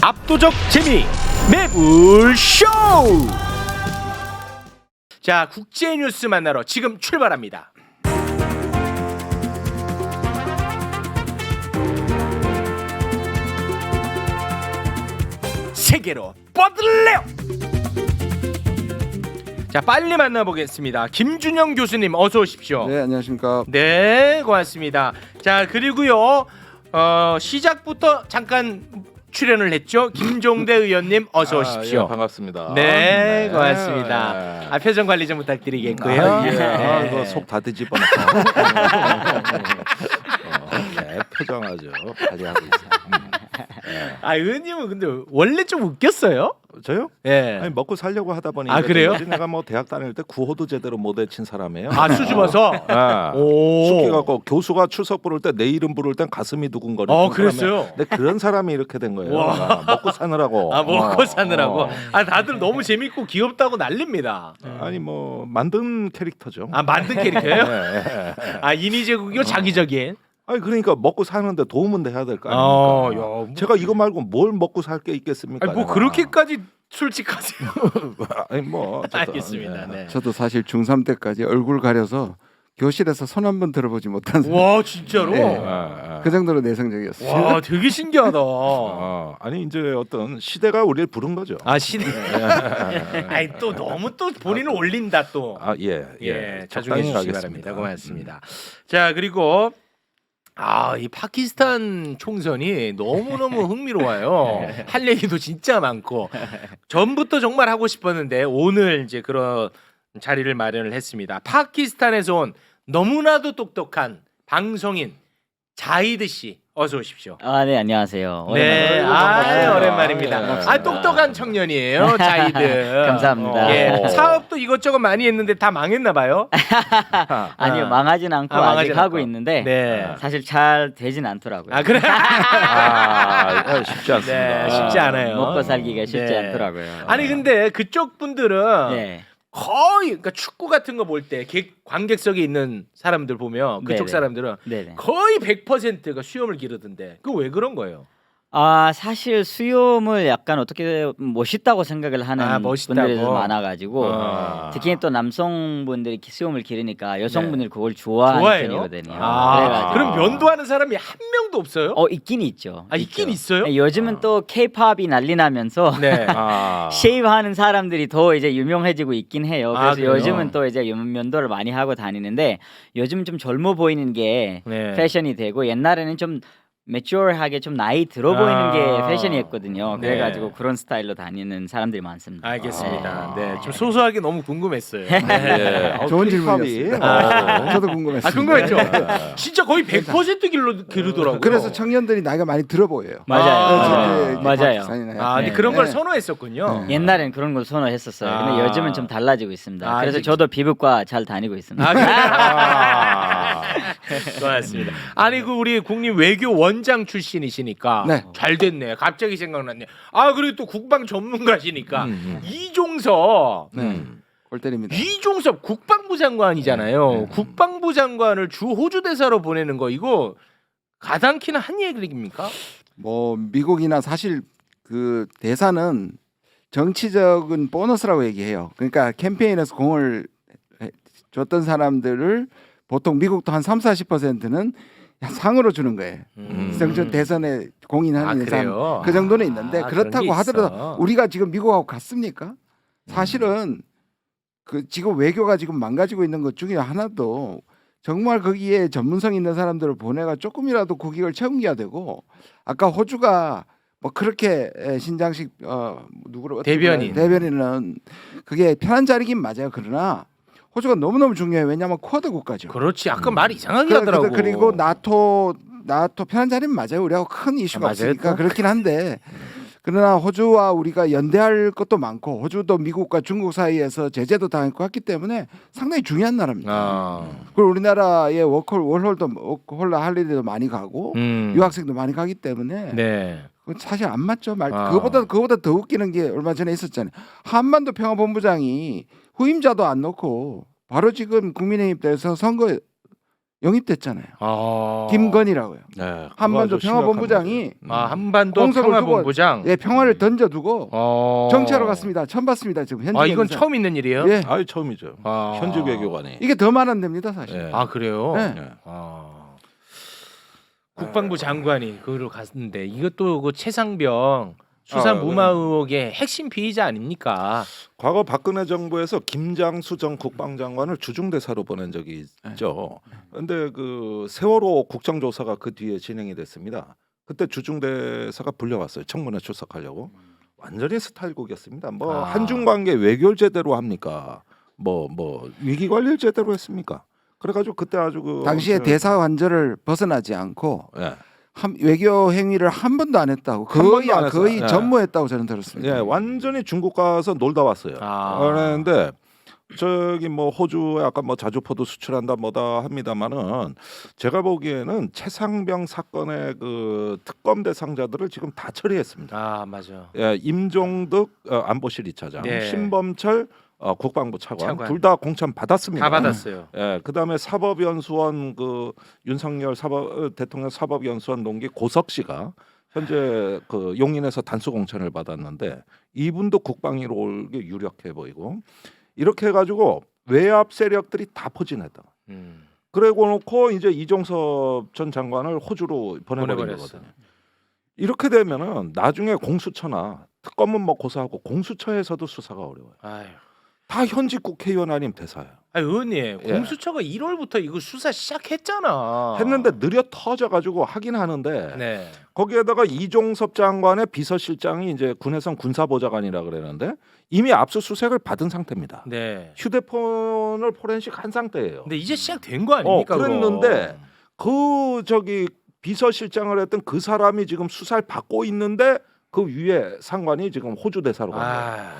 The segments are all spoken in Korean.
압도적 재미 매불쇼. 자, 국제 뉴스 만나러 지금 출발합니다. 세계로 뻗을래요. 자, 빨리 만나보겠습니다. 김준영 교수님 어서 오십시오. 네, 안녕하십니까. 네, 고맙습니다. 자, 그리고요 시작부터 잠깐 출연을 했죠. 김종대 의원님 어서 오십시오. 예, 반갑습니다. 네, 고맙습니다. 아, 표정 관리 좀 부탁드리겠고요. 예. 속 다 뒤집어놓고. 예, 표정 아주 관리하고 있어요. 아, 의원님은 근데 원래 좀 웃겼어요? 저요? 예. 아니 먹고 살려고 하다 보니. 아, 그래요? 내가 뭐 대학 다닐 때 구호도 제대로 못 외친 사람이에요. 아, 수줍어서? 예. 오. 숙기 갖고 교수가 출석 부를 때 내 이름 부를 땐 가슴이 두근거리는. 그랬어요? 근데 그런 사람이 이렇게 된 거예요. 와. 먹고 사느라고. 아, 먹고 사느라고. 아, 다들 너무 재밌고 귀엽다고 난립니다. 아니 뭐 만든 캐릭터죠. 아, 만든 캐릭터예요? 예. 아, 인위적이고 자기적인. 아니 그러니까 먹고 사는데 도움은 돼야 될 거 아닙니까? 야, 제가 이거 말고 뭘 먹고 살 게 있겠습니까? 아니, 뭐 내가. 그렇게까지 솔직하세요? 아니 뭐 어쨌든, 알겠습니다. 예. 네. 저도 사실 중3 때까지 얼굴 가려서 교실에서 손 한 번 들어보지 못한 사람. 와, 진짜로? 네. 아. 그 정도로 내성적이었어요. 와, 되게 신기하다. 아니 이제 어떤 시대가 우리를 부른 거죠. 아, 시대. 아니, 또 너무 또 본인을 올린다 또. 아 예. 예, 자중해 적당히 주시기 가겠습니다. 바랍니다. 고맙습니다. 자, 그리고 이 파키스탄 총선이 너무너무 흥미로워요. 할 얘기도 진짜 많고 전부터 정말 하고 싶었는데 오늘 이제 그런 자리를 마련을 했습니다. 파키스탄에서 온 너무나도 똑똑한 방송인 자히드 씨 어서 오십시오. 아, 네, 안녕하세요. 네, 반갑습니다. 오랜만입니다. 반갑습니다. 똑똑한 청년이에요, 자히드. 감사합니다. 예, 사업도 이것저것 많이 했는데 다 망했나 봐요. 아니요, 망하진 않고 망하진 아직 하고 않고. 있는데 네. 사실 잘 되진 않더라고요. 아, 그래? 쉽지 않습니다. 네, 쉽지 않아요. 먹고 살기가 쉽지 네. 않더라고요. 아니 근데 그쪽 분들은 네. 거의 그러니까 축구 같은 거 볼 때 관객석에 있는 사람들 보면 그쪽 네네. 사람들은 네네. 거의 100%가 수염을 기르던데 그 왜 그런 거예요? 사실 수염을 약간 어떻게 멋있다고 생각을 하는 멋있다고? 분들이 많아가지고 특히 또 남성분들이 수염을 기르니까 여성분들이 그걸 좋아하는 좋아해요? 편이거든요. 그럼 면도하는 사람이 한 명도 없어요? 있긴 있죠. 있긴 있죠. 있어요? 네, 요즘은 또 K-팝이 난리 나면서 네. 쉐이브하는 사람들이 더 이제 유명해지고 있긴 해요. 그래서 그래요? 요즘은 또 이제 면도를 많이 하고 다니는데 요즘 좀 젊어 보이는 게 네. 패션이 되고 옛날에는 좀 매추얼하게 좀 나이 들어 보이는 게 패션이었거든요. 네. 그래가지고 그런 스타일로 다니는 사람들이 많습니다. 알겠습니다. 네, 좀 소소하게 너무 궁금했어요. 네. 예. 좋은 K-팝이, 질문이었습니다. 저도 궁금했어요. 궁금했죠? 진짜 거의 100% 기르더라고요. 그래서 청년들이 나이가 많이 들어 보여요. 맞아요. 맞아요. 근데 네. 그런 걸 네. 선호했었군요. 옛날엔 그런 걸 선호했었어요. 근데 요즘은 좀 달라지고 있습니다. 그래서 이제 저도 피부과 잘 다니고 있습니다. 고맙습니다. 아니 그 우리 국립 외교 원장 출신이시니까 네. 잘 됐네. 갑자기 생각났네. 그리고 또 국방 전문가시니까 이종섭. 골 때립니다. 이종섭 국방부 장관이잖아요. 국방부 장관을 주 호주 대사로 보내는 거 이거 가당키나 한 얘기입니까? 뭐 미국이나 사실 그 대사는 정치적인 보너스라고 얘기해요. 그러니까 캠페인에서 공을 줬던 사람들을 보통 미국도 한 30-40%는 상으로 주는 거예요. 정치 대선에 공인하는 그래요? 그 정도는 있는데 그런 게 그렇다고 있어. 하더라도 우리가 지금 미국하고 같습니까? 사실은 그 지금 외교가 지금 망가지고 있는 것 중에 하나도 정말 거기에 전문성 있는 사람들을 보내가 조금이라도 국익을 챙겨야 되고 아까 호주가 뭐 그렇게 신장식 누구로 대변인은 그게 편한 자리긴 맞아요. 그러나 호주가 너무너무 중요해요. 왜냐하면 쿼드 국가죠. 그렇지. 아까 말 이상하게 하더라고. 그리고 나토 편한 자리는 맞아요. 우리하고 큰 이슈가 맞아요, 없으니까 또? 그렇긴 한데 그러나 호주와 우리가 연대할 것도 많고 호주도 미국과 중국 사이에서 제재도 당했고 했기 때문에 상당히 중요한 나라입니다. 그리고 우리나라의 워홀 할리데이도 많이 가고 유학생도 많이 가기 때문에 네. 그건 사실 안 맞죠. 그거보다 더 웃기는 게 얼마 전에 있었잖아요. 한반도 평화본부장이 후임자도 안 놓고 바로 지금 국민의힘 대해서 선거 영입됐잖아요. 아. 김건희라고요. 네, 한반도 그거 아주 평화본부장이 아, 한반도 공석을 평화본부장. 예, 평화를 던져두고 어. 정치하러 갔습니다. 처음 봤습니다. 지금 현직 아, 이건 영사. 처음 있는 일이에요? 예, 아유 처음이죠. 아. 현직 외교관이. 이게 더 말안 됩니다, 사실. 예. 아, 그래요? 네. 예. 아. 국방부 장관이 그로 갔는데 이것도 그 최상병 수사 아, 무마 의혹의 핵심 피의자 아닙니까? 과거 박근혜 정부에서 김장수 전 국방장관을 주중대사로 보낸 적이 있죠. 그런데 그 세월호 국정조사가 그 뒤에 진행이 됐습니다. 그때 주중대사가 불려왔어요. 청문회 출석하려고. 완전히 스타일곡이었습니다. 뭐 아. 한중 관계 외교를 제대로 합니까? 뭐 위기 관리를 제대로 했습니까? 그래가지고 그때 아주 그 당시에 대사 관절을 벗어나지 않고 예. 외교 행위를 한 번도 안 했다고 한 번도 안 했어요. 거의 예. 전무했다고 저는 들었습니다. 예, 완전히 중국 가서 놀다 왔어요. 아. 그런데 저기 뭐 호주에 아까 뭐 자주포도 수출한다 뭐다 합니다만은 제가 보기에는 최상병 사건의 그 특검 대상자들을 지금 다 처리했습니다. 아, 맞아. 예, 임종득 안보실 2차장, 네. 신범철 국방부 차관, 차관. 둘 다 공천 받았습니다. 다 받았어요. 예, 그다음에 사법연수원 그 윤석열 대통령 사법연수원 동기 고석 씨가 현재 그 용인에서 단수 공천을 받았는데 이분도 국방위로 올게 유력해 보이고 이렇게 해가지고 외압 세력들이 다 포진했다. 그러고 놓고 이제 이종섭 전 장관을 호주로 보내버린 보내버렸어. 거거든요. 이렇게 되면은 나중에 공수처나 특검은 뭐 고소하고 공수처에서도 수사가 어려워요. 아유. 다 현직 국회의원 아니면 대사예요. 아, 의원님, 예. 공수처가 1월부터 이거 수사 시작했잖아. 했는데 느려 터져가지고 하긴 하는데 네. 거기에다가 이종섭 장관의 비서실장이 이제 군해선 군사보좌관이라 그러는데 이미 압수수색을 받은 상태입니다. 네. 휴대폰을 포렌식 한 상태예요. 근데 이제 시작된 거 아닙니까? 그랬는데 그거? 그 저기 비서실장을 했던 그 사람이 지금 수사를 받고 있는데 그 위에 상관이 지금 호주 대사로 간 거예요. 아.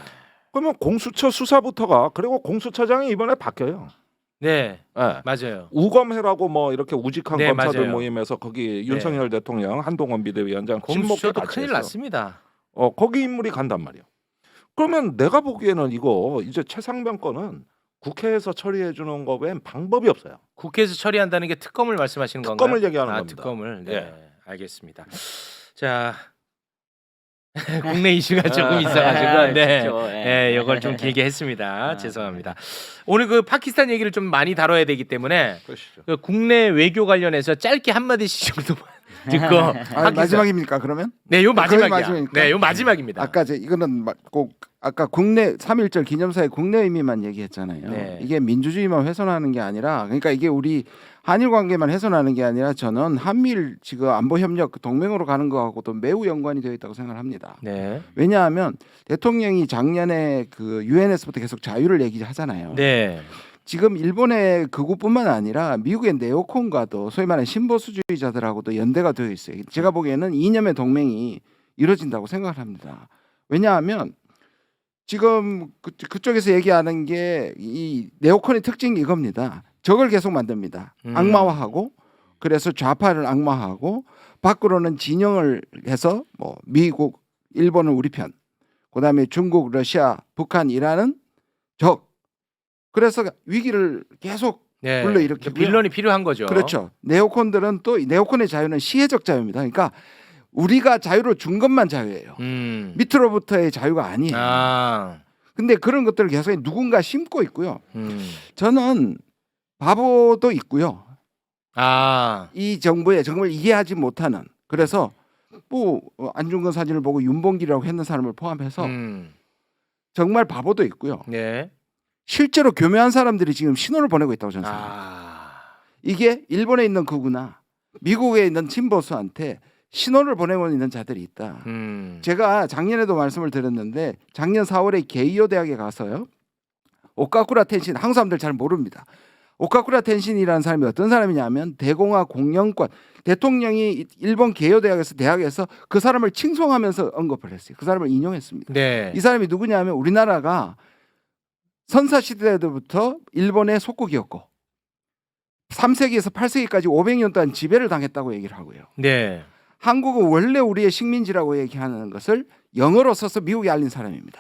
그러면 공수처 수사부터가 그리고 공수처장이 이번에 바뀌어요. 네. 예. 맞아요. 우검해라고 뭐 이렇게 우직한 네, 검사들 맞아요. 모임에서 거기 윤석열 대통령 한동훈 비대위원장 공수처도 같이 큰일 했어. 났습니다. 거기 인물이 간단 말이에요. 그러면 내가 보기에는 이거 이제 최상병 건은 국회에서 처리해 주는 거 외엔 방법이 없어요. 국회에서 처리한다는 게 특검을 말씀하시는 건가요? 특검을 얘기하는 아, 겁니다. 특검을. 네. 예. 알겠습니다. 자, 국내 이슈가 조금 있어가지고 네, 그렇죠. 네, 이걸 좀 길게 했습니다. 아, 죄송합니다. 오늘 그 파키스탄 얘기를 좀 많이 다뤄야 되기 때문에 그러시죠. 그 국내 외교 관련해서 짧게 한 마디씩 정도만 듣고 마지막입니까 그러면? 네, 요 거의 마지막이야. 마지막입니까? 네, 요 마지막입니다. 아까 이거는 꼭 아까 국내 3.1절 기념사의 국내 의미만 얘기했잖아요. 네. 이게 민주주의만 훼손하는 게 아니라 그러니까 이게 우리 한일 관계만 훼손하는 게 아니라 저는 한미일 지금 안보 협력 동맹으로 가는 거하고도 매우 연관이 되어 있다고 생각합니다. 네, 왜냐하면 대통령이 작년에 그 유엔에서부터 계속 자유를 얘기하잖아요. 네, 지금 일본의 극우뿐만 아니라 미국의 네오콘과도 소위 말하는 신보수주의자들하고도 연대가 되어 있어요. 제가 보기에는 이념의 동맹이 이루어진다고 생각을 합니다. 왜냐하면 지금 그쪽에서 얘기하는 게 이 네오콘의 특징이 이겁니다. 적을 계속 만듭니다. 악마화하고 그래서 좌파를 악마화하고 밖으로는 진영을 해서 뭐 미국, 일본은 우리 편, 그다음에 중국, 러시아, 북한, 이란은 적. 그래서 위기를 계속 네. 불러일으키고요. 빌런이 필요한 거죠. 그렇죠. 네오콘들은 또 네오콘의 자유는 시혜적 자유입니다. 그러니까 우리가 자유를 준 것만 자유예요. 밑으로부터의 자유가 아니에요. 아, 근데 그런 것들을 계속 누군가 심고 있고요. 음. 저는 바보도 있고요. 아, 이 정부에 정말 이해하지 못하는 그래서 뭐 안중근 사진을 보고 윤봉길이라고 했는 사람을 포함해서 정말 바보도 있고요. 네. 실제로 교묘한 사람들이 지금 신호를 보내고 있다고 저는 생각합니다. 아, 이게 일본에 있는 극우나 미국에 있는 친보수한테 신호를 보내고 있는 자들이 있다. 제가 작년에도 말씀을 드렸는데 작년 4월에 게이오 대학에 가서요. 오카쿠라 텐신 한국 사람들 잘 모릅니다. 오카쿠라 텐신이라는 사람이 어떤 사람이냐면 대공화 공영권 대통령이 일본 게이오 대학에서 그 사람을 칭송하면서 언급을 했어요. 그 사람을 인용했습니다. 네. 이 사람이 누구냐면 우리나라가 선사 시대 때부터 일본의 속국이었고 3세기에서 8세기까지 500년 동안 지배를 당했다고 얘기를 하고요. 네. 한국은 원래 우리의 식민지라고 얘기하는 것을 영어로 써서 미국에 알린 사람입니다.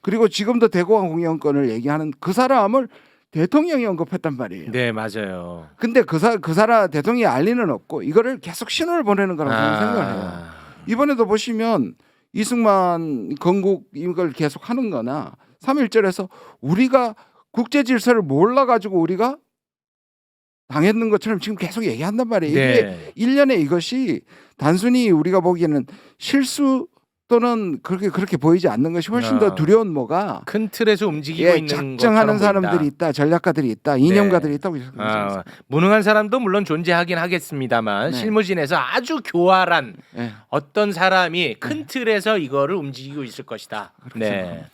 그리고 지금도 대공화 공영권을 얘기하는 그 사람을 대통령이 언급했단 말이에요. 네, 맞아요. 근데 그 사람 대통령이 알 리는 없고 이거를 계속 신호를 보내는 거라고 저는 생각을 해요. 이번에도 보시면 이승만 건국 이걸 계속 하는 거나 3.1절에서 우리가 국제 질서를 몰라가지고 우리가 당했는 것처럼 지금 계속 얘기한단 말이에요. 이게 네. 일련의 이것이 단순히 우리가 보기에는 실수 또는 그렇게 보이지 않는 것이 훨씬 더 두려운 뭐가 큰 틀에서 움직이고 예, 있는 작정하는 것처럼 사람들이 보인다. 있다, 전략가들이 있다, 이념가들이 있다고 생각합니다. 무능한 사람도 물론 존재하긴 하겠습니다만 네. 실무진에서 아주 교활한 예. 어떤 사람이 큰 틀에서 이거를 움직이고 있을 것이다. 네.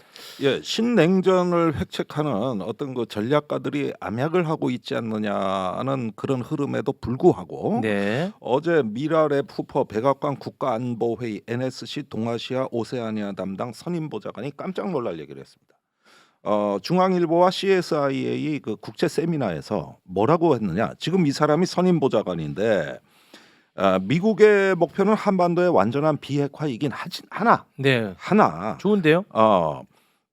예, 신냉전을 획책하는 어떤 그 전략가들이 암약을 하고 있지 않느냐는 그런 흐름에도 불구하고 네. 어제 미라랩 후퍼 백악관 국가안보회의 NSC 동아시아 오세아니아 담당 선임보좌관이 깜짝 놀랄 얘기를 했습니다. 중앙일보와 CSIA 그 국제 세미나에서 뭐라고 했느냐? 지금 이 사람이 선임보좌관인데 미국의 목표는 한반도의 완전한 비핵화이긴 하나. 네. 하나. 좋은데요?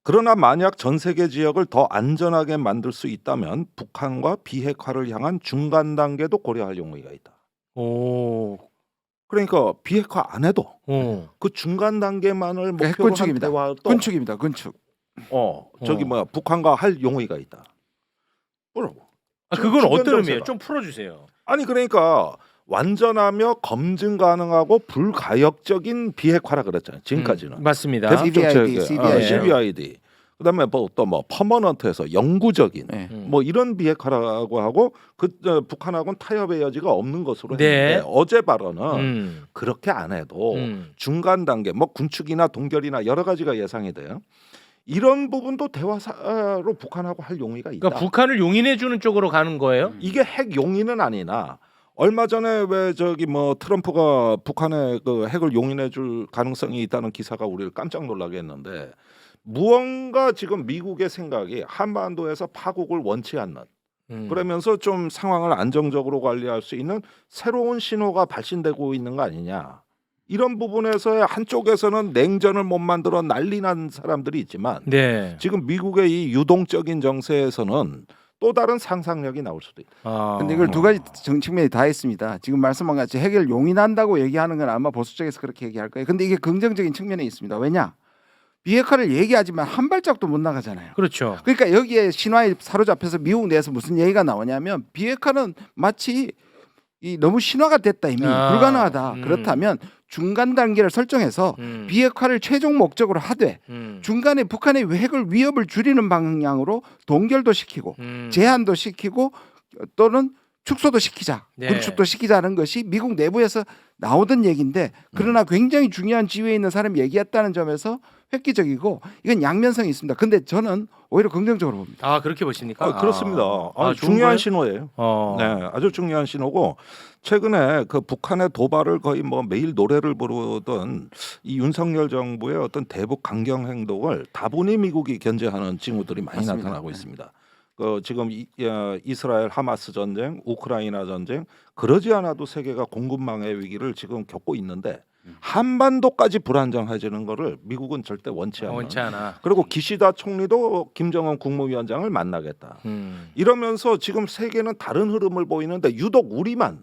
그러나 만약 전 세계 지역을 더 안전하게 만들 수 있다면 북한과 비핵화를 향한 중간 단계도 고려할 용의가 있다. 오. 그러니까 비핵화 안 해도 오. 그 중간 단계만을 목표로 한 핵건축입니다. 대화도 건축입니다. 건축. 저기 뭐야 북한과 할 용의가 있다. 뭐라고? 그건 주변 어떤 정세가. 의미예요? 좀 풀어주세요. 아니 그러니까 완전하며 검증 가능하고 불가역적인 비핵화라 그랬잖아요. 지금까지는. 맞습니다. CBID, CBID. CBID. 그다음에 또 뭐 퍼머넌트에서 영구적인 네. 뭐 이런 비핵화라고 하고 북한하고는 타협의 여지가 없는 것으로 네. 했는데 어제 발언은 그렇게 안 해도 중간 단계 뭐 군축이나 동결이나 여러 가지가 예상이 돼요. 이런 부분도 대화로 북한하고 할 용의가 있다. 그러니까 북한을 용인해 주는 쪽으로 가는 거예요? 이게 핵 용인은 아니나 얼마 전에 왜 저기 뭐 트럼프가 북한의 그 핵을 용인해 줄 가능성이 있다는 기사가 우리를 깜짝 놀라게 했는데 무언가 지금 미국의 생각이 한반도에서 파국을 원치 않는 그러면서 좀 상황을 안정적으로 관리할 수 있는 새로운 신호가 발신되고 있는 거 아니냐. 이런 부분에서 한쪽에서는 냉전을 못 만들어 난리 난 사람들이 있지만 네. 지금 미국의 이 유동적인 정세에서는 또 다른 상상력이 나올 수도 있다. 근데 이걸 두 가지 측면이 다 있습니다. 지금 말씀한 같이 핵을 용인한다고 얘기하는 건 아마 보수 쪽에서 그렇게 얘기할 거예요. 근데 이게 긍정적인 측면이 있습니다. 왜냐? 비핵화를 얘기하지만 한 발짝도 못 나가잖아요. 그렇죠. 그러니까 여기에 신화에 사로잡혀서 미국 내에서 무슨 얘기가 나오냐면 비핵화는 마치 너무 신화가 됐다 이미 불가능하다. 그렇다면 중간 단계를 설정해서 비핵화를 최종 목적으로 하되 중간에 북한의 핵을 위협을 줄이는 방향으로 동결도 시키고 제한도 시키고 또는 축소도 시키자, 네. 군축도 시키자는 것이 미국 내부에서 나오던 얘기인데 그러나 굉장히 중요한 지위에 있는 사람이 얘기했다는 점에서 획기적이고 이건 양면성이 있습니다. 근데 저는 오히려 긍정적으로 봅니다. 그렇게 보십니까? 그렇습니다. 좋은 중요한 거예요? 신호예요. 어. 네, 아주 중요한 신호고 최근에 그 북한의 도발을 거의 뭐 매일 노래를 부르던 이 윤석열 정부의 어떤 대북 강경 행동을 다분히 미국이 견제하는 징후들이 많이 맞습니다. 나타나고 있습니다. 지금 이스라엘 하마스 전쟁, 우크라이나 전쟁 그러지 않아도 세계가 공급망의 위기를 지금 겪고 있는데 한반도까지 불안정해지는 거를 미국은 절대 원치 않는. 원치 않아. 그리고 기시다 총리도 김정은 국무위원장을 만나겠다. 이러면서 지금 세계는 다른 흐름을 보이는데 유독 우리만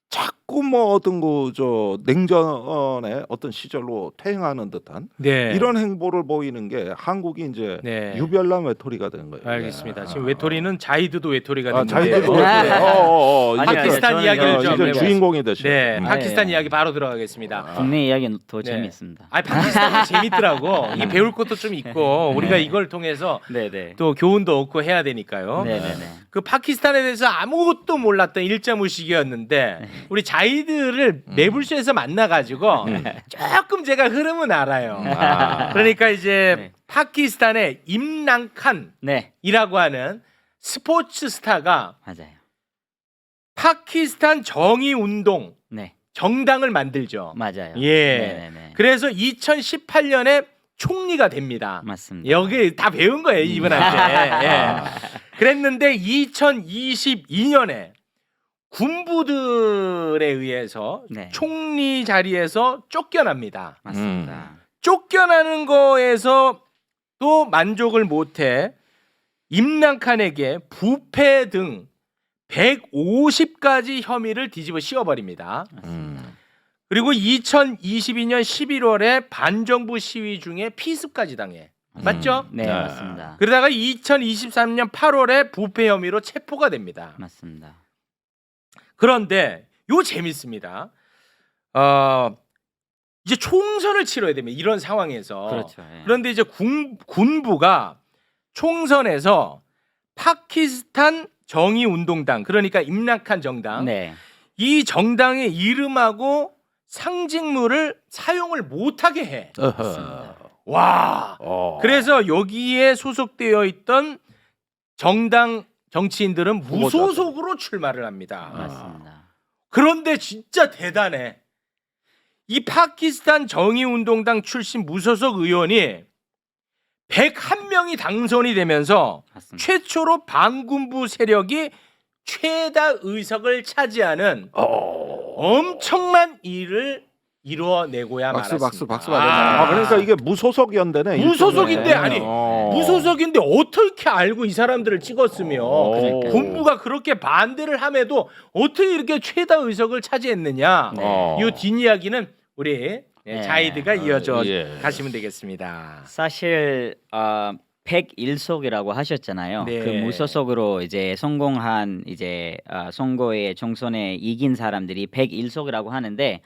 자꾸 뭐 어떤 저 냉전의 어떤 시절로 퇴행하는 듯한 네. 이런 행보를 보이는 게 한국이 이제 네. 유별난 외톨이가 된 거예요. 알겠습니다. 지금 외톨이는 자이드도 외톨이가 됐는데. 자기들도 아니, 파키스탄 저는 이야기를 이거 좀 이제 해보겠습니다. 주인공이 되시네. 네, 파키스탄 네. 이야기 바로 들어가겠습니다. 국내 이야기는 더 네. 재미있습니다. 파키스탄이 재밌더라고. 이게 배울 것도 좀 있고 우리가 이걸 통해서 네네. 또 교훈도 얻고 해야 되니까요. 네네네. 그 파키스탄에 대해서 아무것도 몰랐던 일자무식이었는데 우리 자이드를 매불쇼에서 만나가지고 조금 제가 흐름은 알아요. 그러니까 이제 네. 파키스탄의 임란 칸이라고 네 하는 스포츠 스타가 맞아요. 파키스탄 정의운동 네 정당을 만들죠. 맞아요. 예. 네네네. 그래서 2018년에 총리가 됩니다. 맞습니다. 여기 다 배운 거예요 이분한테. 예. 그랬는데 2022년에 군부들에 의해서 네. 총리 자리에서 쫓겨납니다. 맞습니다. 쫓겨나는 거에서 또 만족을 못해 임란칸에게 부패 등 150가지 혐의를 뒤집어 씌워버립니다. 그리고 2022년 11월에 반정부 시위 중에 피습까지 당해. 맞죠? 네, 네. 맞습니다. 그러다가 2023년 8월에 부패 혐의로 체포가 됩니다. 맞습니다. 그런데 요 재밌습니다. 이제 총선을 치러야 됩니다. 이런 상황에서. 그렇죠. 예. 그런데 이제 군부가 총선에서 파키스탄 정의운동당, 그러니까 임란칸 정당, 네. 이 정당의 이름하고 상징물을 사용을 못하게 해. 어허. 와. 어. 그래서 여기에 소속되어 있던 정당 정치인들은 무소속으로 출마를 합니다. 맞습니다. 그런데 진짜 대단해. 이 파키스탄 정의운동당 출신 무소속 의원이 101명이 당선이 되면서 맞습니다. 최초로 반군부 세력이 최다 의석을 차지하는 엄청난 일을 이루어내고야 박수, 말았습니다. 박수 받아야 아, 그러니까 이게 무소속 연대네. 무소속인데, 일종의. 아니, 어. 무소속인데 어떻게 알고 이 사람들을 찍었으며 그러니까요. 군부가 그렇게 반대를 함에도 어떻게 이렇게 최다 의석을 차지했느냐. 네. 이 뒷이야기는 우리 네. 자이드가 이어져 예. 가시면 되겠습니다. 사실 101석이라고 하셨잖아요. 네. 그 무소속으로 이제 성공한 이제 선거에 총선에 이긴 사람들이 101석이라고 하는데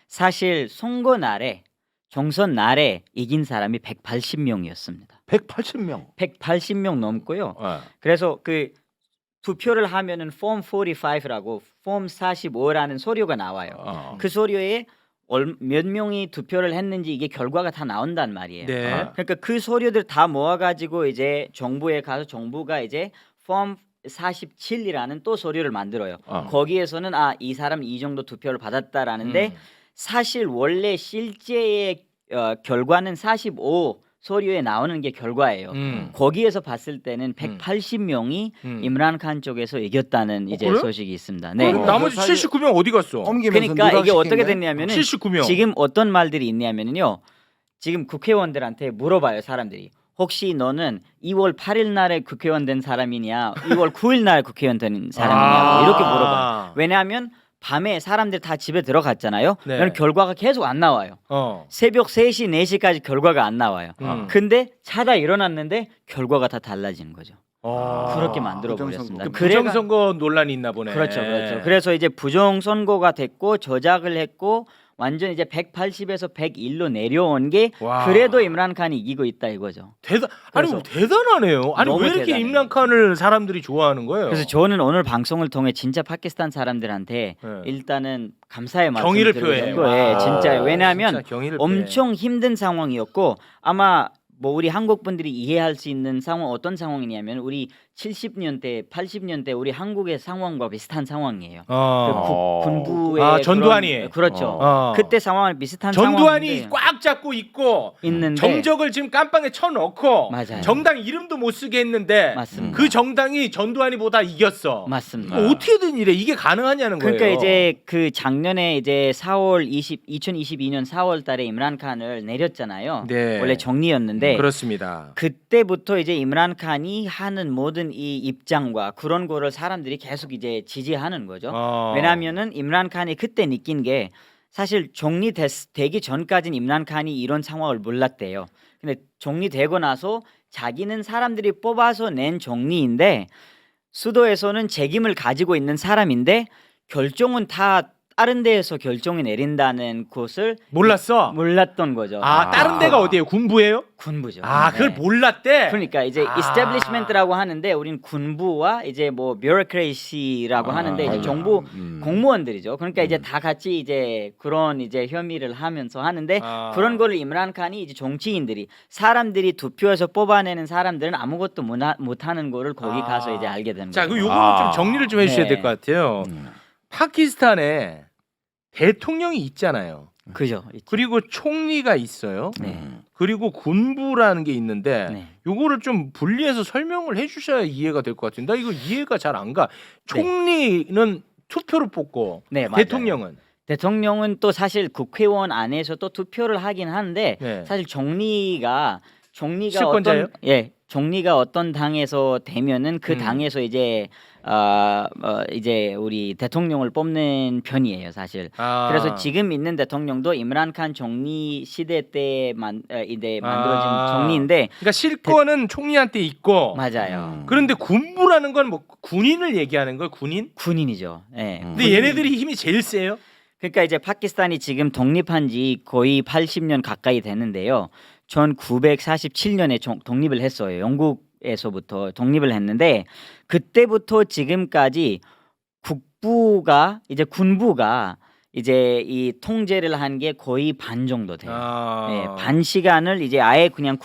사실 선거 날에 총선 날에 이긴 사람이 180명이었습니다. 180명. 180명 넘고요. 그래서 그 투표를 하면은 폼 45라고 폼 45라는 서류가 나와요. 그 서류에 몇 명이 투표를 했는지 이게 결과가 다 나온단 말이에요. 네. 그러니까 그 서류들 다 모아가지고 이제 정부에 가서 정부가 이제 폼 47이라는 또 서류를 만들어요. 거기에서는 이 사람 이 정도 투표를 받았다라는데 사실 원래 실제의 결과는 45 서류에 나오는 게 결과예요. 거기에서 봤을 때는 180명이 임란칸 쪽에서 이겼다는 이제 그래? 소식이 있습니다. 네. 그럼 나머지 그 사이에 79명 어디 갔어? 옮기면서 그러니까 이게 누락시킨 어떻게 거야? 됐냐면은 79명. 지금 어떤 말들이 있냐면요. 지금 국회의원들한테 물어봐요, 사람들이. 혹시 너는 2월 8일 날에 국회의원 된 사람이냐, 2월 9일 날 국회의원 된 사람이냐 이렇게 물어봐요. 왜냐하면 밤에 사람들 다 집에 들어갔잖아요. 네. 그럼 결과가 계속 안 나와요. 새벽 3시, 4시까지 결과가 안 나와요. 근데 자다 일어났는데 결과가 다 달라지는 거죠. 그렇게 만들어 버렸습니다. 부정선거. 부정선거 논란이 있나 보네. 그렇죠, 그렇죠. 그래서 이제 부정 선거가 됐고 저작을 했고 완전 이제 180에서 101로 내려온 게 와. 그래도 임란칸이 이기고 있다 이거죠. 아니 그래서 대단하네요. 아니 너무 왜 이렇게 대단해요. 임란칸을 사람들이 좋아하는 거예요? 그래서 저는 오늘 방송을 통해 진짜 파키스탄 사람들한테 네. 일단은 감사의 말씀 경의를 드리고 표해요. 싶은 거예요. 진짜 왜냐하면 진짜 경의를 표해. 엄청 힘든 상황이었고 아마 뭐 우리 한국 분들이 이해할 수 있는 상황 어떤 상황이냐면 우리 70년대, 80년대 우리 한국의 상황과 비슷한 상황이에요. 그 군부의 전두환이. 그렇죠. 그때 상황은 비슷한 전두환이 상황인데 꽉 잡고 있고 있는데 정적을 지금 깜빵에 쳐넣고 맞아요. 정당 이름도 못 쓰게 했는데 맞습니다. 그 정당이 전두환이보다 이겼어. 맞습니다. 어떻게 된 일에 이게 가능하냐는 그러니까 거예요. 이제 그 작년에 이제 2022년 4월 달에 임란칸을 내렸잖아요. 네. 원래 정리였는데 그렇습니다. 그때부터 이제 임란칸이 하는 모든 이 입장과 그런 거를 사람들이 계속 이제 지지하는 거죠. 왜냐하면은 임란칸이 그때 느낀 게 사실 정리되기 전까지는 임란칸이 이런 상황을 몰랐대요. 근데 정리되고 나서 자기는 사람들이 뽑아서 낸 정리인데 수도에서는 책임을 가지고 있는 사람인데 결정은 다 다른 데에서 결정이 내린다는 것을 몰랐던 거죠. 다른 데가 어디예요? 군부예요? 군부죠. 그걸 네. 몰랐대. 그러니까 이제 establishment라고 하는데 우린 군부와 이제 뭐 bureaucracy라고 하는데 이제 정부 공무원들이죠. 그러니까 이제 다 같이 이제 그런 이제 혐의를 하면서 하는데 그런 거를 임란칸이 이제 정치인들이 사람들이 투표해서 뽑아내는 사람들은 아무것도 못 하는 거를 거기 가서 이제 알게 되는 자, 거죠. 그 요거는 좀 정리를 좀 해주셔야 네. 될 것 같아요. 파키스탄에 대통령이 있잖아요. 그죠. 있죠. 그리고 총리가 있어요. 네. 그리고 군부라는 게 있는데 네. 요거를 좀 분리해서 설명을 해주셔야 이해가 될 것 같은데 나 이거 이해가 잘 안 가. 총리는 투표로 뽑고 네, 맞아요. 대통령은 또 사실 국회의원 안에서 또 투표를 하긴 하는데 네. 사실 총리가 실권자예요? 어떤 총리가 어떤 당에서 되면은 그 당에서 이제 이제 우리 대통령을 뽑는 편이에요, 사실. 그래서 지금 있는 대통령도 임란 칸 총리 시대 때 만들어진 총리인데, 그러니까 실권은 총리한테 있고 맞아요. 그런데 군부라는 건 뭐 군인을 얘기하는 거예요, 군인? 군인이죠. 예. 근데 얘네들이 힘이 제일 세요? 그러니까 이제 파키스탄이 지금 독립한 지 거의 80년 가까이 되는데요. 1947년에 독립을 했어요. 영국에서부터 독립을 했는데 그때부터 지금까지 국부가 이제 군부가 이제 이 통제를 한 게 거의 반 정도 돼요. 네, 반 시간을 이제 아예 그냥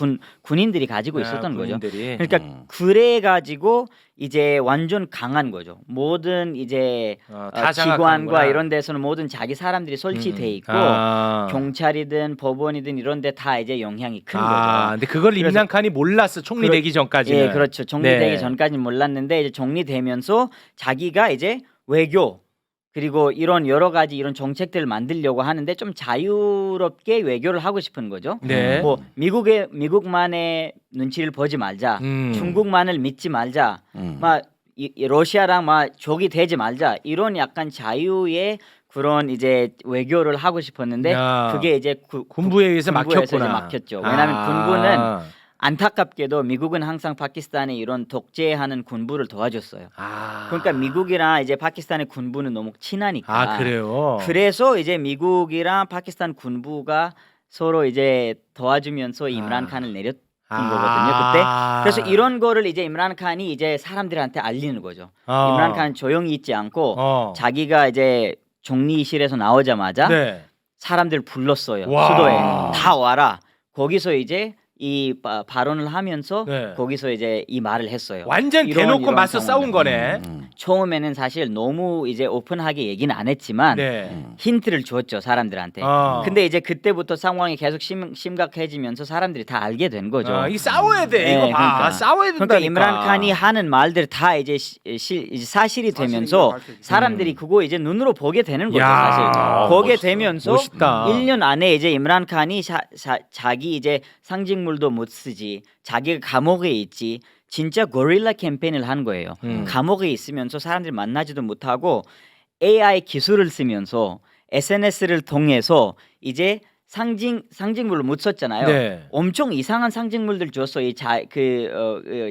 군인들이 가지고 있었던 거죠. 군인들이. 그러니까 그래 가지고 이제 완전 강한 거죠. 모든 이제 다 기관과 장악하는구나. 이런 데서는 모든 자기 사람들이 설치돼 있고 경찰이든 법원이든 이런 데 다 이제 영향이 큰 거죠. 근데 그걸 그래서- 임란 칸이 몰랐어. 총리 되기 전까지는. 예, 그렇죠. 총리 네. 되기 전까지는 몰랐는데 이제 총리 되면서 자기가 이제 외교 그리고 이런 여러 가지 이런 정책들을 만들려고 하는데 좀 자유롭게 외교를 하고 싶은 거죠. 네. 뭐 미국만의 눈치를 보지 말자, 중국만을 믿지 말자, 막 러시아랑 막 적이 되지 말자 이런 약간 자유의 그런 이제 외교를 하고 싶었는데 야. 그게 이제 군부에 의해서 군부에서 막혔구나. 이제 막혔죠. 왜냐하면 군부는 안타깝게도 미국은 항상 파키스탄의 이런 독재하는 군부를 도와줬어요. 그러니까 미국이랑 이제 파키스탄의 군부는 너무 친하니까. 그래요. 그래서 이제 미국이랑 파키스탄 군부가 서로 이제 도와주면서 임란 칸을 내렸던 거거든요. 그때. 그래서 이런 거를 이제 임란 칸이 이제 사람들한테 알리는 거죠. 임란 칸은 조용히 있지 않고 자기가 이제 총리실에서 나오자마자 네. 사람들 불렀어요. 와. 수도에 다 와라. 거기서 이제 이 발언을 하면서 네. 거기서 이제 이 말을 했어요. 완전 대놓고 맞서 싸운 거네. 처음에는 사실 너무 이제 오픈하게 얘기는 안 했지만 네. 힌트를 줬죠 사람들한테. 근데 이제 그때부터 상황이 계속 심각해지면서 사람들이 다 알게 된 거죠. 이 싸워야 돼. 네, 이거 봐. 그러니까. 싸워야 된다니까. 그러니까 임란 칸이 하는 말들 다 이제 이제 사실이 되면서 밝혀지죠. 사람들이 그거 이제 눈으로 보게 되는 거죠. 야, 사실 보게 멋있어. 되면서 멋있다. 1년 안에 이제 임란 칸이 자기 이제 상징물도 못 쓰지, 자기가 감옥에 있지. 진짜 고릴라 캠페인을 한 거예요. 감옥에 있으면서 사람들이 만나지도 못하고 AI 기술을 쓰면서 SNS를 통해서 이제 상징물을 못 썼잖아요. 네. 엄청 이상한 상징물들 줬어. 이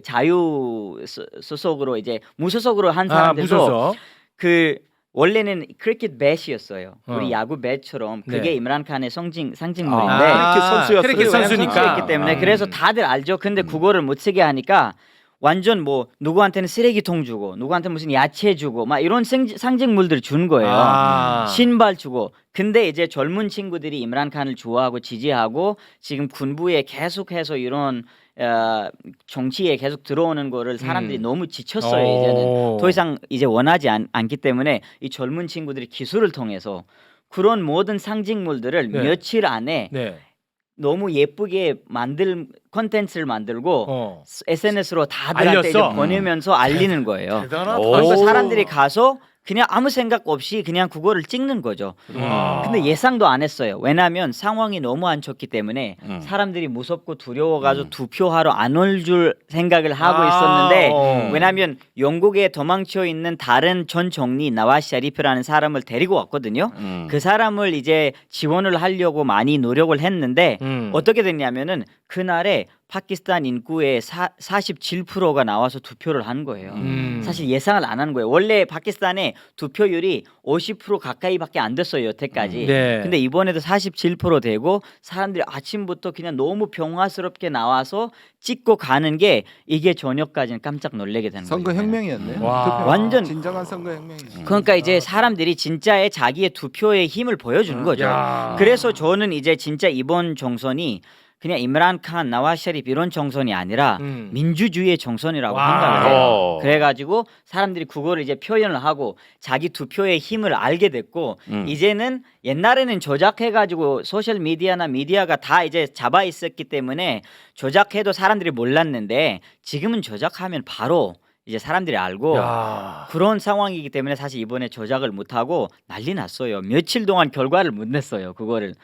자유 소속으로 이제 무소속으로 한 사람들도 무소속. 그 원래는 크리켓 배시였어요. 우리 야구 배처럼 그게 네. 임란 칸의 상징물인데 크리켓 선수였어요. 크리켓 선수니까. 선수였기 때문에 그래서 다들 알죠. 근데 그거를 못 쓰게 하니까 완전 뭐 누구한테는 쓰레기통 주고 누구한테 무슨 야채 주고 막 이런 상징물들 준 거예요. 신발 주고. 근데 이제 젊은 친구들이 임란 칸을 좋아하고 지지하고 지금 군부에 계속해서 이런 정치에 계속 들어오는 거를 사람들이 너무 지쳤어요. 이제는 더 이상 이제 원하지 않기 때문에 이 젊은 친구들이 기술을 통해서 그런 모든 상징물들을 네. 며칠 안에 네. 너무 예쁘게 콘텐츠를 만들고 SNS로 다들한테 이제 알렸어? 보내면서 알리는 거예요. 대단하다. 그러니까 사람들이 가서 그냥 아무 생각 없이 그냥 그거를 찍는 거죠. 근데 예상도 안 했어요. 왜냐하면 상황이 너무 안 좋기 때문에 사람들이 무섭고 두려워가지고 투표하러 안 올 줄 생각을 하고 있었는데 왜냐하면 영국에 도망쳐 있는 다른 전 총리 나와즈 샤리프라는 사람을 데리고 왔거든요. 그 사람을 이제 지원을 하려고 많이 노력을 했는데 어떻게 됐냐면은 그날에 파키스탄 인구의 47%가 나와서 투표를 한 거예요. 사실 예상을 안 한 거예요. 원래 파키스탄의 투표율이 50% 가까이밖에 안 됐어요 여태까지. 네. 근데 이번에도 47% 되고 사람들이 아침부터 그냥 너무 평화스럽게 나와서 찍고 가는 게 이게 저녁까지는 깜짝 놀래게 되는 거예요. 선거혁명이었네. 와. 완전 진정한 선거혁명이었어. 그러니까 이제 사람들이 진짜의 자기의 투표의 힘을 보여주는 거죠. 야. 그래서 저는 이제 진짜 이번 정선이 그냥 임란 칸, 나와즈 샤리프 이런 정선이 아니라 민주주의의 정선이라고 와. 생각을 해요. 그래가지고 사람들이 그거를 이제 표현을 하고 자기 투표의 힘을 알게 됐고 이제는 옛날에는 조작해가지고 소셜 미디어나 미디어가 다 이제 잡아 있었기 때문에 조작해도 사람들이 몰랐는데 지금은 조작하면 바로 이제 사람들이 알고 그런 상황이기 때문에 사실 이번에 조작을 못하고 난리 났어요. 며칠 동안 결과를 못 냈어요. 그거를.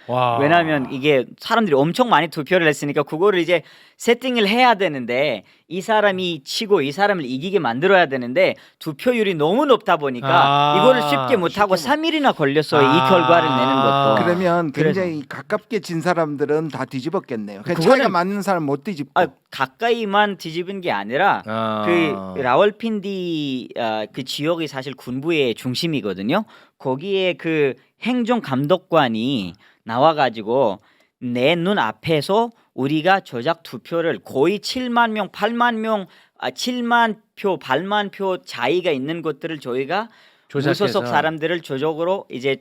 왜냐하면 이게 사람들이 엄청 많이 투표를 했으니까 그거를 이제 세팅을 해야 되는데 이 사람이 치고 이 사람을 이기게 만들어야 되는데 투표율이 너무 높다 보니까 이거를 쉽게 못하고 3일이나 걸렸어요. 이 결과를 내는 것도. 그러면 그래서- 굉장히 가깝게 진 사람들은 다 뒤집었겠네요. 그러니까 그거는- 차이가 맞는 사람 못 뒤집고. 가까이만 뒤집은 게 아니라 그 라월핀디 그 지역이 사실 군부의 중심이거든요. 거기에 그 행정 감독관이 나와가지고 내 눈 앞에서 우리가 조작 투표를 거의 7만 명, 8만 명, 7만 표, 8만 표 차이가 있는 것들을 저희가 조작해서. 무소속 사람들을 조작으로 이제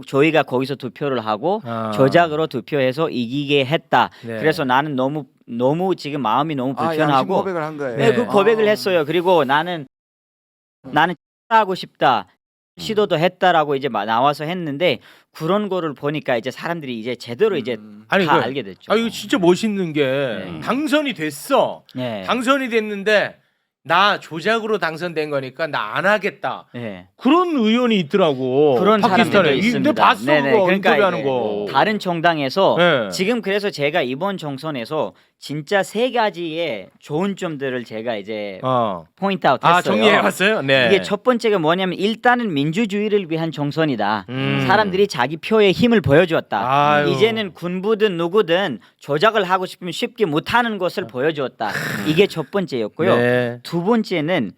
저희가 거기서 투표를 하고 아. 조작으로 투표해서 이기게 했다. 네. 그래서 나는 너무 지금 마음이 너무 양심 불편하고 고백을 한 거예요. 네, 그 고백을 아. 했어요. 그리고 나는 하고 싶다. 시도도 했다라고 이제 나와서 했는데 그런 거를 보니까 이제 사람들이 이제 제대로 이제 아니, 다 그- 알게 됐죠. 아 이거 진짜 멋있는 게 네. 당선이 됐어. 네. 당선이 됐는데 나 조작으로 당선된 거니까 나 안 하겠다. 네. 그런 의원이 있더라고. 그런 파키스탄에. 사람들도 있습니다. 근데 봤어 네네. 그거 그러니까 인터뷰하는 이제 거. 다른 정당에서 네. 지금 그래서 제가 이번 정선에서 진짜 3가지의 좋은 점들을 제가 이제 포인트 아웃 했어요. 정리해 봤어요. 네. 이게 첫 번째가 뭐냐면 일단은 민주주의를 위한 정선이다. 음. 사람들이 자기 표의 힘을 보여주었다. 아유. 이제는 군부든 누구든 조작을 하고 싶으면 쉽게 못하는 것을 보여주었다. 이게 첫 번째였고요. 네. 두 번째는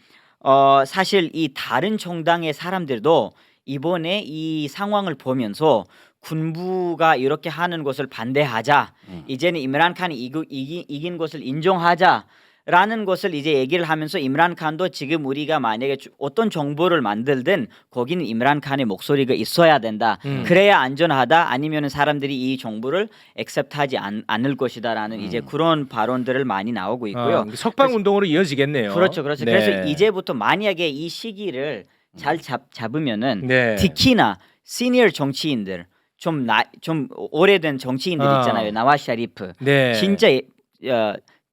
사실 이 다른 정당의 사람들도 이번에 이 상황을 보면서 군부가 이렇게 하는 것을 반대하자. 이제는 이므란 칸이 이긴 것을 인정하자라는 것을 이제 얘기를 하면서 이므란 칸도 지금 우리가 만약에 어떤 정보를 만들든 거기는 이므란 칸의 목소리가 있어야 된다. 그래야 안전하다. 아니면 사람들이 이 정보를 액셉트하지 않을 것이다라는 이제 그런 발언들을 많이 나오고 있고요. 석방 운동으로 이어지겠네요. 그렇죠, 그렇죠. 네. 그래서 이제부터 만약에 이 시기를 잘 잡으면은 네. 특히나 시니어 정치인들 좀 오래된 정치인들 있잖아요. 나와즈 샤리프. 네. 진짜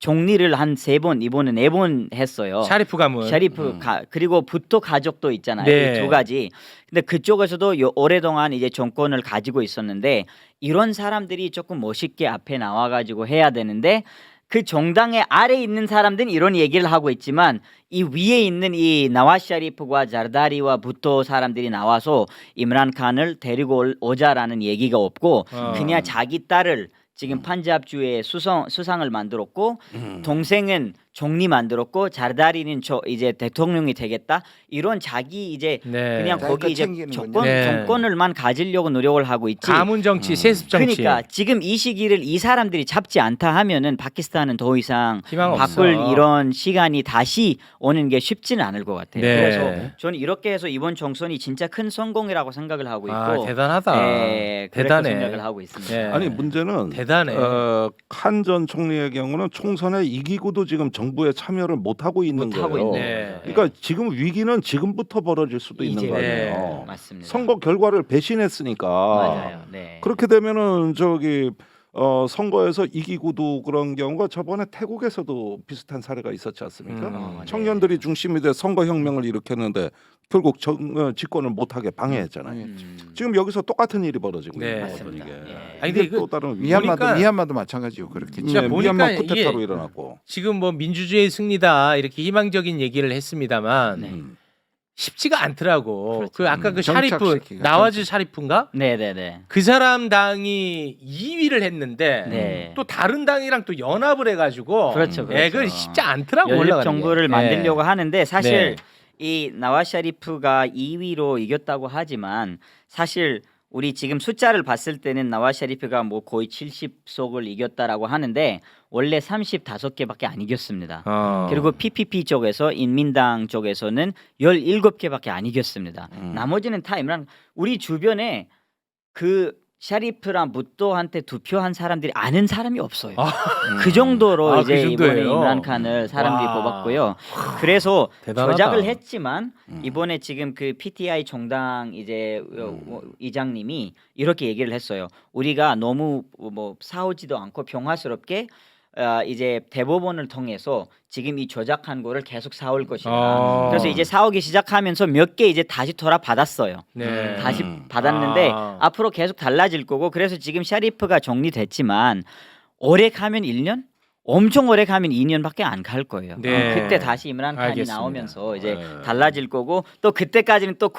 정리를 한 3번, 이번에 4번 했어요. 샤리프 가문. 샤리프 그리고 부토 가족도 있잖아요. 네. 이 2가지. 근데 그쪽에서도 오랫동안 이제 정권을 가지고 있었는데 이런 사람들이 조금 멋있게 앞에 나와가지고 해야 되는데 그 정당의 아래에 있는 사람들은 이런 얘기를 하고 있지만 이 위에 있는 이 나와즈 샤리프와 자르다리와 부토 사람들이 나와서 이므란 칸을 데리고 오자라는 얘기가 없고 그냥 자기 딸을 지금 판잡주의 수상을 만들었고 동생은 총리 만들었고 자르다리는 이제 대통령이 되겠다 이런 자기 이제 네. 그냥 거기 이제 챙기는군요. 네. 정권을만 가지려고 노력을 하고 있지. 가문 정치, 세습 정치. 그러니까 지금 이 시기를 이 사람들이 잡지 않다 하면은 파키스탄은 더 이상 희망 바꿀 없어. 이런 시간이 다시 오는 게 쉽지는 않을 것 같아요. 네. 그래서 저는 이렇게 해서 이번 정선이 진짜 큰 성공이라고 생각을 하고 있고 대단하다. 네, 그렇게 대단해. 생각을 하고 있습니다. 네. 아니 문제는 대단해. 칸 전 총리의 경우는 총선에 이기고도 지금 정부에 참여를 못 하고 있는 못 하고 거예요. 있네. 네. 그러니까 지금 위기는 지금부터 벌어질 수도 있는 이제, 거 아니에요. 네. 맞습니다. 선거 결과를 배신했으니까. 맞아요. 네. 그렇게 되면은 선거에서 이기고도 그런 경우가 저번에 태국에서도 비슷한 사례가 있었지 않습니까? 네. 청년들이 중심이 돼 선거 혁명을 일으켰는데 결국 집권을 못하게 방해했잖아요. 지금 여기서 똑같은 일이 벌어지고 네. 있는 거거든요. 맞습니다. 이게. 예. 아니, 이게 근데 또 다른 미얀마도 마찬가지고 그렇게. 진짜 보니까 미얀마 이게- 쿠데타로 일어났고. 지금 뭐 민주주의 승리다 이렇게 희망적인 얘기를 했습니다만 네. 쉽지가 않더라고. 그렇죠. 그 아까 그 샤리프 정착시키기가 나와즈 샤리프인가? 네. 그 사람 당이 2위를 했는데 네. 또 다른 당이랑 또 연합을 해가지고 그렇죠, 그렇죠. 예, 그건 쉽지 않더라고 연립 올라가는 정부를 게. 만들려고 하는데 사실 네. 이 나와즈 샤리프가 2위로 이겼다고 하지만 사실 우리 지금 숫자를 봤을 때는 나와즈 샤리프가 뭐 거의 70석을 이겼다라고 하는데 원래 35개밖에 안 이겼습니다. 그리고 PPP 쪽에서 인민당 쪽에서는 17개밖에 안 이겼습니다. 나머지는 다 이므란 우리 주변에 그 샤리프랑 무또한테 투표한 사람들이 아는 사람이 없어요. 그 정도로 아, 이제 그 이번에 정도예요? 이므란 칸을 사람들이 와. 뽑았고요. 그래서 대단하다. 조작을 했지만 이번에 지금 그 PTI 정당 이제 이장님이 이렇게 얘기를 했어요. 우리가 너무 뭐 싸우지도 않고 평화스럽게 이제 대법원을 통해서 지금 이 조작한 거를 계속 싸울 것이다. 그래서 이제 싸우기 시작하면서 몇 개 이제 다시 돌아받았어요. 네. 다시 받았는데 아. 앞으로 계속 달라질 거고 그래서 지금 샤리프가 정리됐지만 오래 가면 1년? 엄청 오래 가면 2년밖에 안 갈 거예요. 네. 그때 다시 이므란 칸이 알겠습니다. 나오면서 이제 네. 달라질 거고 또 그때까지는 또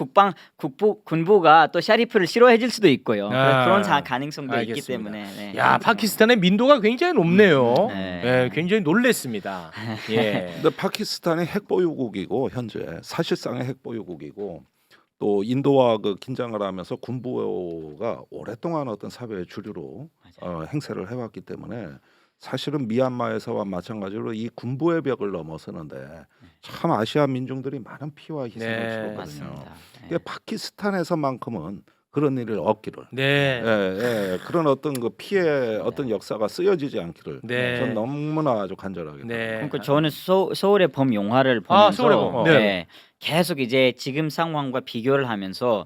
군부가 또 샤리프를 싫어해질 수도 있고요. 아. 그런 가능성도 있기 알겠습니다. 때문에. 네. 야 파키스탄의 민도가 굉장히 높네요. 네. 네, 굉장히 놀랬습니다. 예. 근데 파키스탄이 핵보유국이고 현재 사실상의 핵보유국이고 또 인도와 그 긴장을 하면서 군부가 오랫동안 어떤 사회의 주류로 행세를 해왔기 때문에 사실은 미얀마에서와 마찬가지로 이 군부의 벽을 넘어서는데 참 아시아 민중들이 많은 피와 희생을 네, 치렀거든요. 맞습니다. 이게 파키스탄에서만큼은 그런 일을 없기를 네. 그런 어떤 그 피해 어떤 역사가 쓰여지지 않기를 네. 전 너무나 아주 간절하게 네. 그러니까 저는 서울의 봄 영화를 보면서 서울의 봄. 네. 계속 이제 지금 상황과 비교를 하면서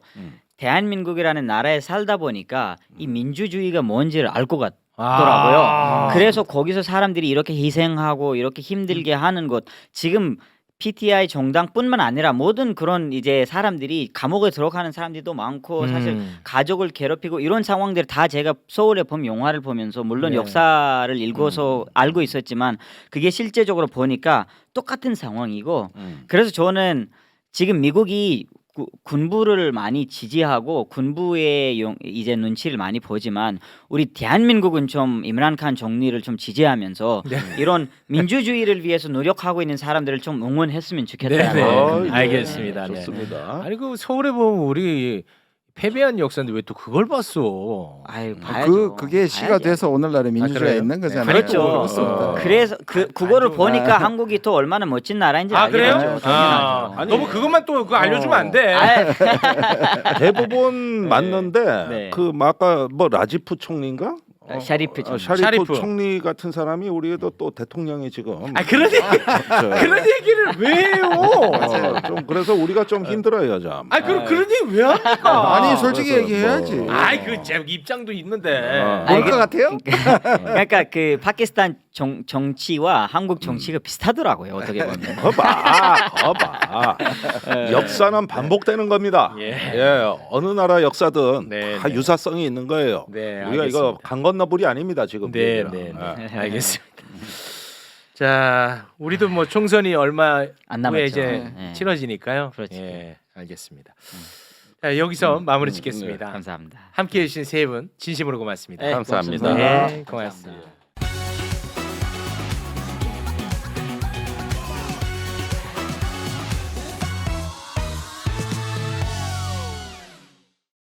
대한민국이라는 나라에 살다 보니까 이 민주주의가 뭔지를 알 것 같더라고요. 아. 그래서 거기서 사람들이 이렇게 희생하고 이렇게 힘들게 하는 것 지금 PTI 정당뿐만 아니라 모든 그런 이제 사람들이 감옥에 들어가는 사람들도 많고 사실 가족을 괴롭히고 이런 상황들 다 제가 서울의 봄 영화를 보면서 물론 네. 역사를 읽어서 알고 있었지만 그게 실제적으로 보니까 똑같은 상황이고 그래서 저는 지금 미국이 군부를 많이 지지하고 군부의 이제 눈치를 많이 보지만 우리 대한민국은 좀 이므란 칸 총리를 좀 지지하면서 네. 이런 민주주의를 위해서 노력하고 있는 사람들을 좀 응원했으면 좋겠다는 네, 마음이 듭니다. 알겠습니다. 네. 좋습니다. 아니 그 서울에 보면 우리 패배한 역사인데 왜 또 그걸 봤어? 아유, 봐야죠. 그게 시가 봐야지. 돼서 오늘날의 민주주의가 그래요? 있는 거잖아요. 그렇죠. 그렇습니다. 그래서 그거를 보니까 한국이 또 얼마나 멋진 나라인지 아 알게 그래요? 됐죠. 아, 당연하죠. 너무 그것만 또 그거 알려주면 안 돼. 대부분 맞는데 네. 그 아까 뭐 라지프 총리인가? 샤리프 총리. 샤리프 샤리프. 총리 같은 사람이 우리도 또 대통령이 지금 아 그런 얘기 그런 얘기를 왜 해요? 좀 그래서 우리가 좀 힘들어요, 좀. 아 그럼 그런 얘기 왜 합니까? 아니 솔직히 그래서 얘기해야지. 뭐- 아이 그제 입장도 있는데. 뭘 것 같아요? 그러니까 그 파키스탄 정치와 한국 정치가 비슷하더라고요. 어떻게 보면. 거봐. 역사는 반복되는 겁니다. 예. 어느 나라 역사든 네, 다 네. 유사성이 있는 거예요. 네, 우리가 이거 알겠습니다. 강 건너불이 아닙니다, 지금. 네, 얘기는. 네, 네. 예. 알겠습니다. 자, 우리도 뭐 총선이 얼마 안 후에 남았죠. 이제 네. 치러지니까요. 그렇지. 예, 알겠습니다. 자, 여기서 마무리 짓겠습니다. 감사합니다. 함께해 주신 세 분 진심으로 고맙습니다. 네, 감사합니다. 고맙습니다. 네, 고맙습니다.